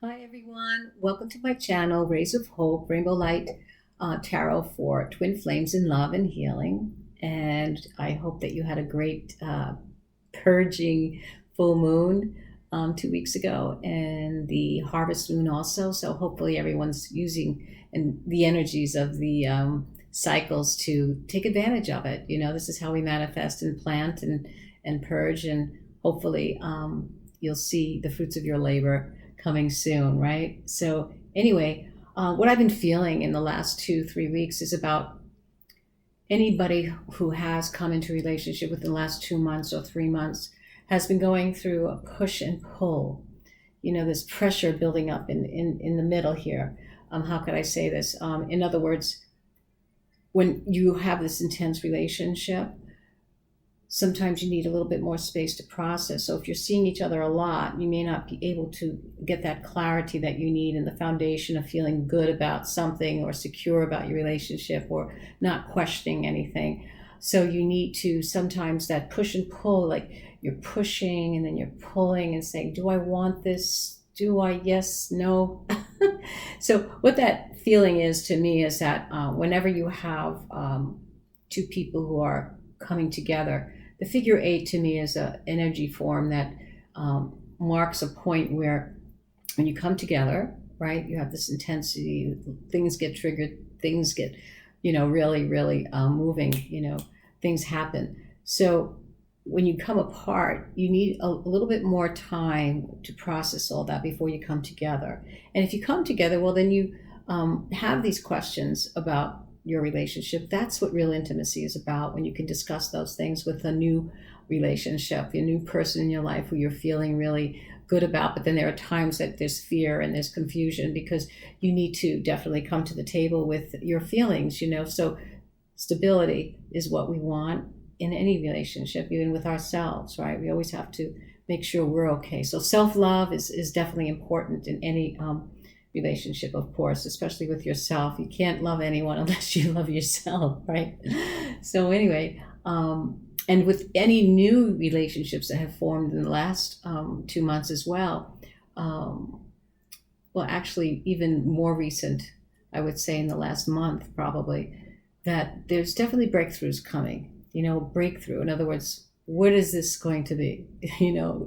Hi everyone, welcome to my channel, Rays of Hope, Rainbow Light Tarot for Twin Flames in Love and Healing. And I hope that you had a great purging full moon 2 weeks ago and the harvest moon also. So hopefully everyone's using the energies of the cycles to take advantage of it. You know, this is how we manifest and plant and purge, and hopefully you'll see the fruits of your labor coming soon, right? So anyway, what I've been feeling in the last 2-3 weeks is about anybody who has come into a relationship within the last 2 months or 3 months has been going through a push and pull. You know, this pressure building up in the middle here. How could I say this? In other words, when you have this intense relationship, sometimes you need a little bit more space to process. So if you're seeing each other a lot, you may not be able to get that clarity that you need and the foundation of feeling good about something or secure about your relationship or not questioning anything. So you need to sometimes that push and pull, like you're pushing and then you're pulling and saying, do I want this? Do I? Yes, no. So what that feeling is to me is that whenever you have two people who are coming together, the figure eight to me is an energy form that marks a point where when you come together, right, you have this intensity, things get triggered, things get, really, really moving, things happen. So when you come apart, you need a little bit more time to process all that before you come together. And if you come together, well, then you have these questions about your relationship. That's what real intimacy is about, when you can discuss those things with a new relationship, a new person in your life who you're feeling really good about. But then there are times that there's fear and there's confusion because you need to definitely come to the table with your feelings, So stability is what we want in any relationship, even with ourselves, right? We always have to make sure we're okay. So self-love is definitely important in any relationship, of course, especially with yourself. You can't love anyone unless you love yourself, right? So anyway, and with any new relationships that have formed in the last 2 months as well, well, actually even more recent, I would say in the last month probably, that there's definitely breakthroughs coming. Breakthrough. In other words, what is this going to be?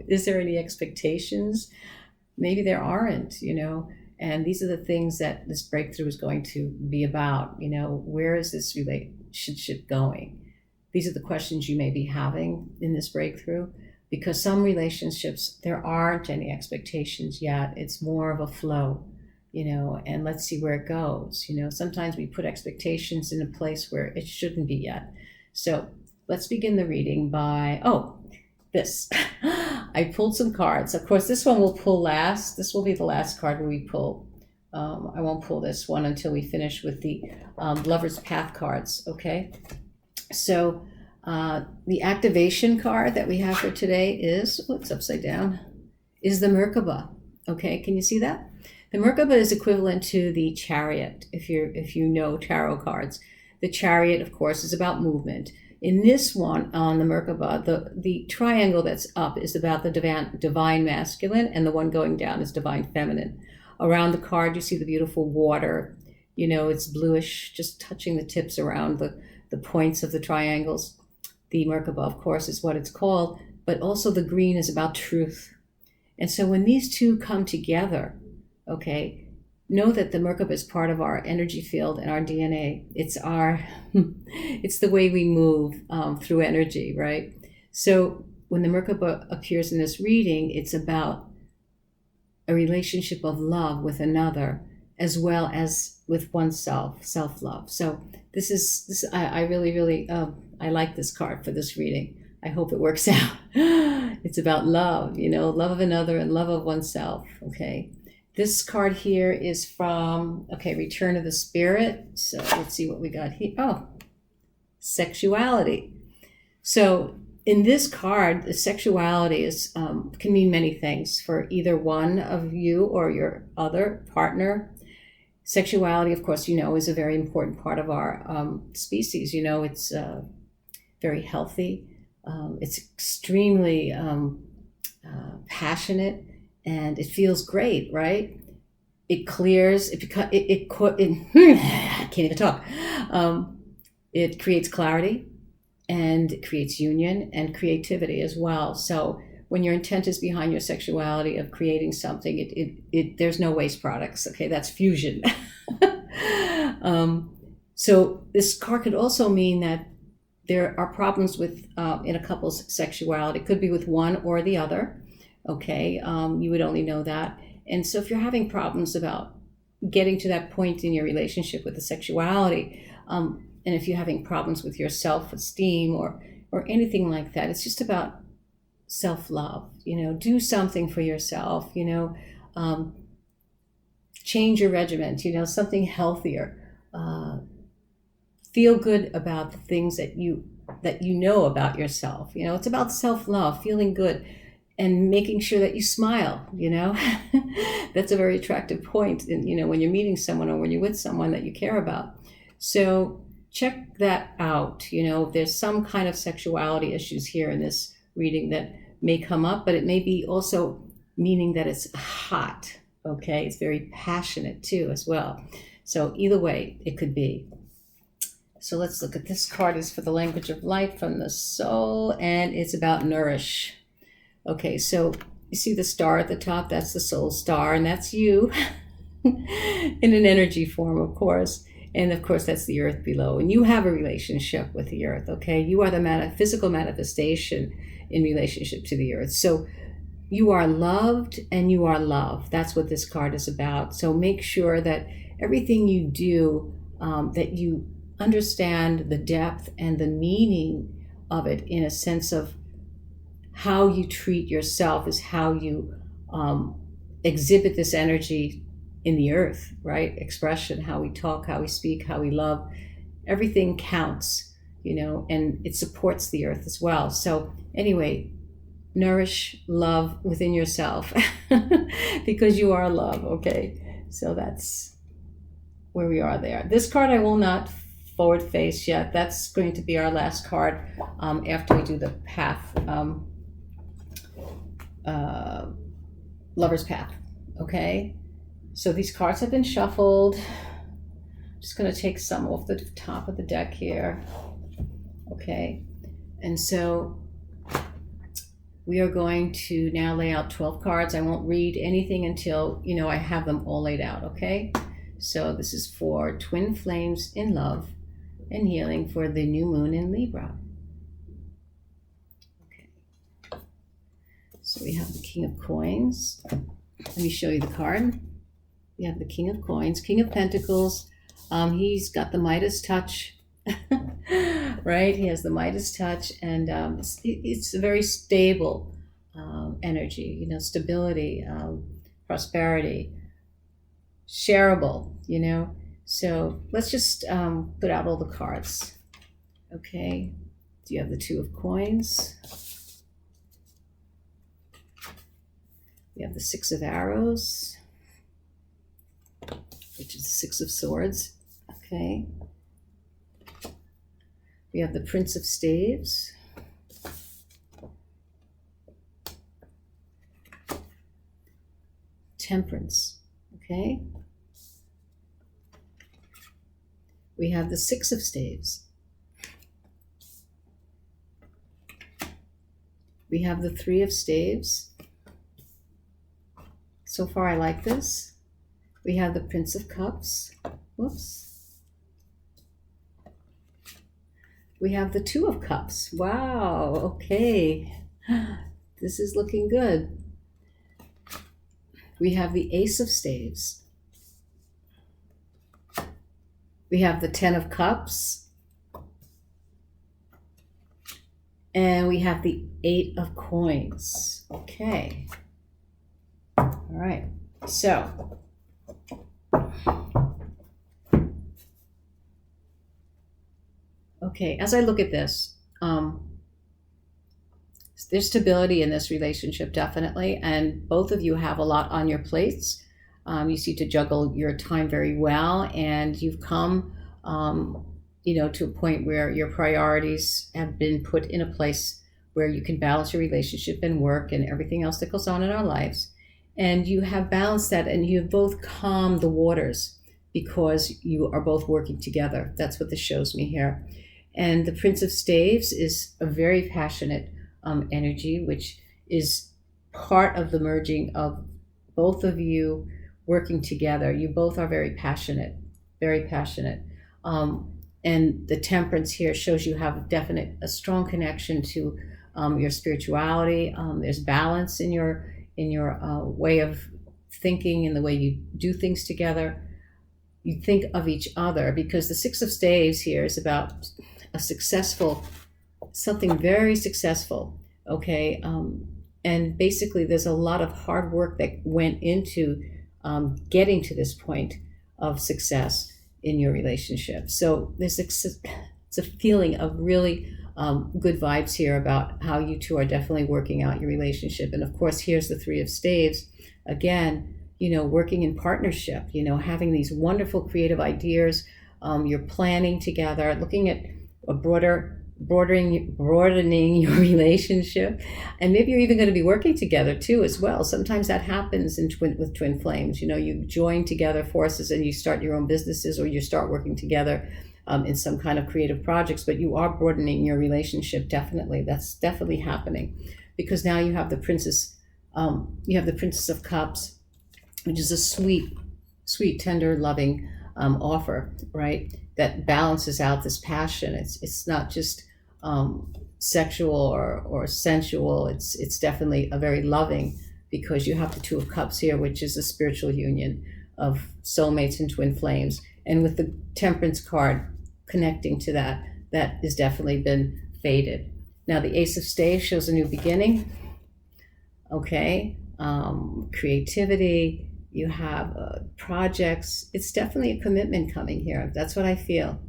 Is there any expectations? Maybe there aren't, and these are the things that this breakthrough is going to be about. Where is this relationship going? These are the questions you may be having in this breakthrough, because some relationships, there aren't any expectations yet. It's more of a flow, and let's see where it goes. Sometimes we put expectations in a place where it shouldn't be yet. So let's begin the reading by, this. I pulled some cards. Of course, this one we'll pull last. This will be the last card we pull. I won't pull this one until we finish with the Lover's Path cards, okay? So the activation card that we have for today is, what's upside down, is the Merkaba, okay? Can you see that? The Merkaba is equivalent to the Chariot, if you know tarot cards. The Chariot, of course, is about movement. In this one, on the Merkaba, the triangle that's up is about the divine masculine, and the one going down is divine feminine. Around the card, you see the beautiful water. It's bluish, just touching the tips around the points of the triangles. The Merkaba, of course, is what it's called, but also the green is about truth. And so when these two come together, okay, know that the Merkaba is part of our energy field and our DNA. It's it's the way we move through energy, right? So when the Merkaba appears in this reading, it's about a relationship of love with another, as well as with oneself, self-love. So this I really, really, I like this card for this reading. I hope it works out. It's about love, love of another and love of oneself, okay? This card here is from, Return of the Spirit. So let's see what we got here. Sexuality. So in this card, the sexuality is can mean many things for either one of you or your other partner. Sexuality, of course, is a very important part of our species. It's very healthy. It's extremely passionate. and it feels great, right? It clears. I can't even talk. It creates clarity, and it creates union and creativity as well. So when your intent is behind your sexuality of creating something, there's no waste products. Okay, that's fusion. So this card could also mean that there are problems with in a couple's sexuality. It could be with one or the other. Okay, you would only know that. And so if you're having problems about getting to that point in your relationship with the sexuality, and if you're having problems with your self-esteem or anything like that, it's just about self-love. Do something for yourself. Change your regimen. Something healthier. Feel good about the things that you know about yourself. It's about self-love, feeling good, and making sure that you smile. That's a very attractive point. And when you're meeting someone or when you're with someone that you care about. So check that out. If there's some kind of sexuality issues here in this reading that may come up, but it may be also meaning that it's hot. Okay, it's very passionate too as well. So either way, it could be. So let's look at this card. Is for the language of light from the soul, and it's about nourish. Okay, so you see the star at the top? That's the soul star, and that's you in an energy form, of course. And of course, that's the earth below. And you have a relationship with the earth, okay? You are the physical manifestation in relationship to the earth. So you are loved and you are loved. That's what this card is about. So make sure that everything you do, that you understand the depth and the meaning of it, in a sense of how you treat yourself is how you exhibit this energy in the earth, right? Expression, how we talk, how we speak, how we love, everything counts, and it supports the earth as well. So anyway, nourish love within yourself because you are love, okay? So that's where we are there. This card I will not forward face yet. That's going to be our last card after we do the path, lover's path, okay? So these cards have been shuffled. I'm just going to take some off the top of the deck here. Okay. And so we are going to now lay out 12 cards. I won't read anything until, I have them all laid out. Okay. So this is for twin flames in love and healing for the new moon in Libra. Okay. So we have the King of Coins. Let me show you the card. We have the King of Coins, King of Pentacles. He's got the Midas touch, right? He has the Midas touch, and it's a very stable energy, stability, prosperity, shareable, So let's just put out all the cards. Okay. Do you have the Two of Coins? We have the Six of Arrows, which is the Six of Swords. Okay. We have the Prince of Staves. Temperance. Okay. We have the Six of Staves. We have the Three of Staves. So far, I like this. We have the Prince of Cups. Whoops. We have the Two of Cups. Wow. Okay. This is looking good. We have the Ace of Staves. We have the Ten of Cups. And we have the Eight of Coins. Okay. All right. So, okay, as I look at this, there's stability in this relationship, definitely, and both of you have a lot on your plates. You seem to juggle your time very well, and you've come, to a point where your priorities have been put in a place where you can balance your relationship and work and everything else that goes on in our lives. And you have balanced that, and you have both calmed the waters because you are both working together. That's what this shows me here. And the Prince of Staves is a very passionate energy, which is part of the merging of both of you working together. You both are very passionate, very passionate. And the Temperance here shows you have a strong connection to your spirituality. There's balance in your way of thinking and the way you do things together. You think of each other, because the Six of Staves here is about something very successful, okay? And basically there's a lot of hard work that went into getting to this point of success in your relationship. So it's a feeling of really good vibes here about how you two are definitely working out your relationship. And of course, here's the Three of Staves. Again, working in partnership, having these wonderful creative ideas. You're planning together, looking at a broadening your relationship. And maybe you're even going to be working together too as well. Sometimes that happens with twin flames. You join together forces and you start your own businesses, or you start working together in some kind of creative projects, but you are broadening your relationship. Definitely. That's definitely happening, because now you have the Princess of Cups, which is a sweet, tender, loving offer, right? That balances out this passion. It's not just sexual or sensual. It's definitely a very loving, because you have the Two of Cups here, which is a spiritual union of soulmates and twin flames. And with the Temperance card connecting to that has definitely been faded. Now the Ace of Staves shows a new beginning. Okay, creativity. You have projects. It's definitely a commitment coming here. That's what I feel.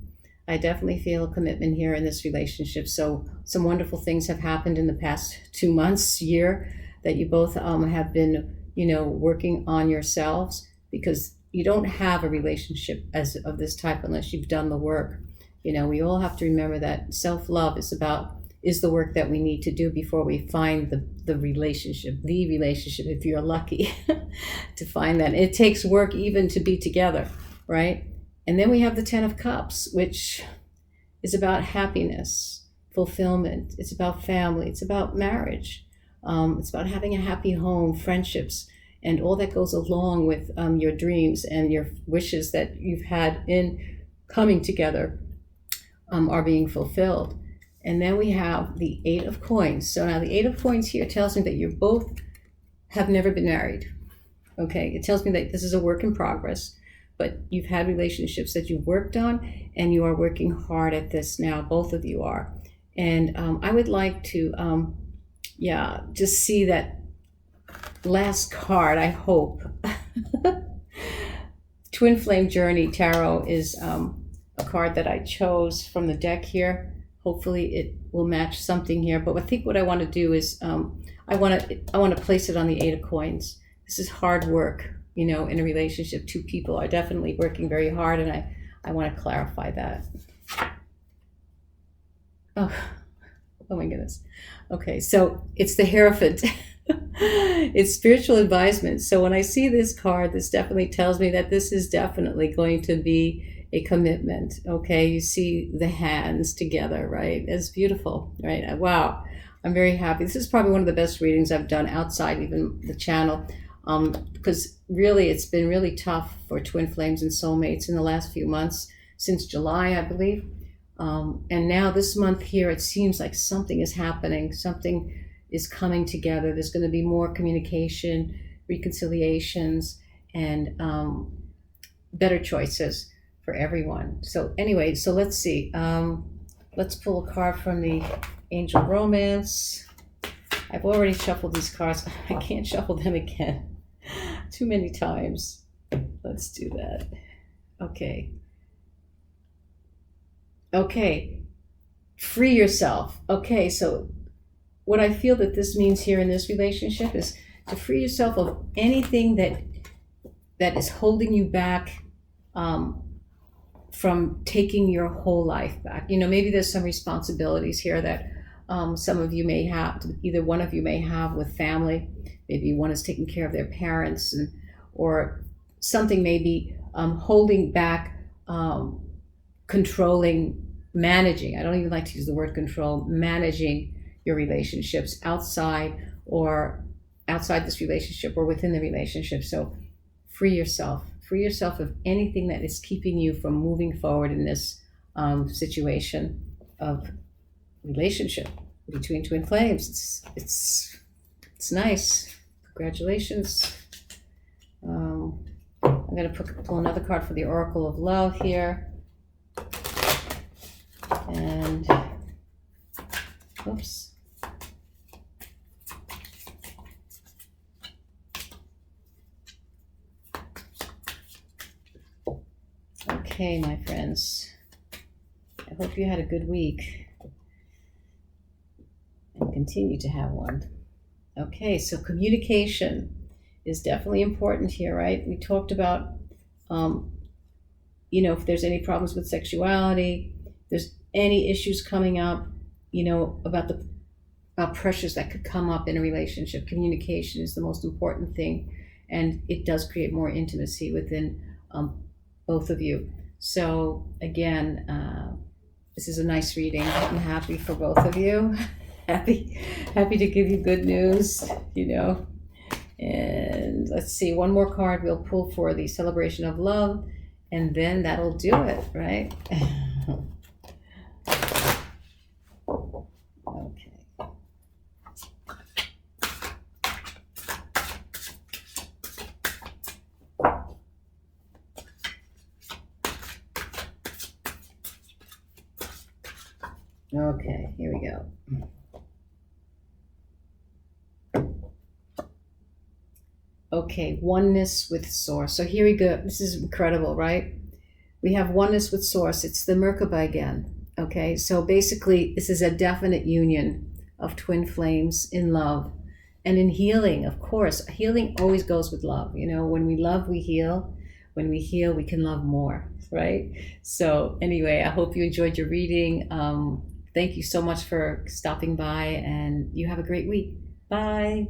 I definitely feel a commitment here in this relationship. So some wonderful things have happened in the past 2 months, year, that you both have been, working on yourselves, because you don't have a relationship of this type unless you've done the work. We all have to remember that self-love is the work that we need to do before we find the relationship, if you're lucky to find that. It takes work even to be together, right? And then we have the Ten of Cups, which is about happiness, fulfillment. It's about family. It's about marriage. It's about having a happy home, friendships, and all that goes along with your dreams and your wishes that you've had in coming together are being fulfilled. And then we have the Eight of Coins. So now the Eight of Coins here tells me that you both have never been married. Okay, it tells me that this is a work in progress, but you've had relationships that you've worked on, and you are working hard at this now. Both of you are. And I would like to, just see that last card, I hope. Twin Flame Journey Tarot is a card that I chose from the deck here. Hopefully it will match something here. But I think what I want to do is I want to place it on the Eight of Coins. This is hard work, in a relationship. Two people are definitely working very hard, and I want to clarify that. Oh my goodness. Okay, so it's the Hierophant. It's spiritual advisement. So when I see this card, this definitely tells me that this is definitely going to be a commitment. Okay, you see the hands together, right? It's beautiful, right? Wow, I'm very happy. This is probably one of the best readings I've done outside even the channel, because really it's been really tough for twin flames and soulmates in the last few months, since July, I believe. And now this month here, it seems like something is happening. Something is coming together. There's going to be more communication, reconciliations, and better choices for everyone. So anyway, so let's see. Let's pull a card from the Angel Romance. I've already shuffled these cards. I can't shuffle them again. Too many times. Let's do that. Okay. Okay. Free yourself. Okay, so what I feel that this means here in this relationship is to free yourself of anything that is holding you back from taking your whole life back. Maybe there's some responsibilities here that some of you may have, either one of you may have with family. maybe one is taking care of their parents, or something maybe holding back, controlling, managing. I don't even like to use the word control. Managing your relationships outside this relationship or within the relationship. So free yourself. Free yourself of anything that is keeping you from moving forward in this situation of relationship between twin flames. It's nice. Congratulations. I'm going to pull another card for the Oracle of Love here. And, oops. Okay, my friends. I hope you had a good week and continue to have one. Okay, so communication is definitely important here, right? We talked about, if there's any problems with sexuality, there's any issues coming up, about pressures that could come up in a relationship. Communication is the most important thing, and it does create more intimacy within both of you. So again, this is a nice reading. I'm happy for both of you. happy to give you good news, And let's see, one more card we'll pull for the celebration of love, and then that'll do it, right? Okay. Okay, here we go. Okay, oneness with Source. So here we go. This is incredible, right? We have oneness with Source. It's the Merkaba again. Okay, so basically, this is a definite union of twin flames in love and in healing. Of course, healing always goes with love. When we love, we heal. When we heal, we can love more, right? So anyway, I hope you enjoyed your reading. Thank you so much for stopping by, and you have a great week. Bye.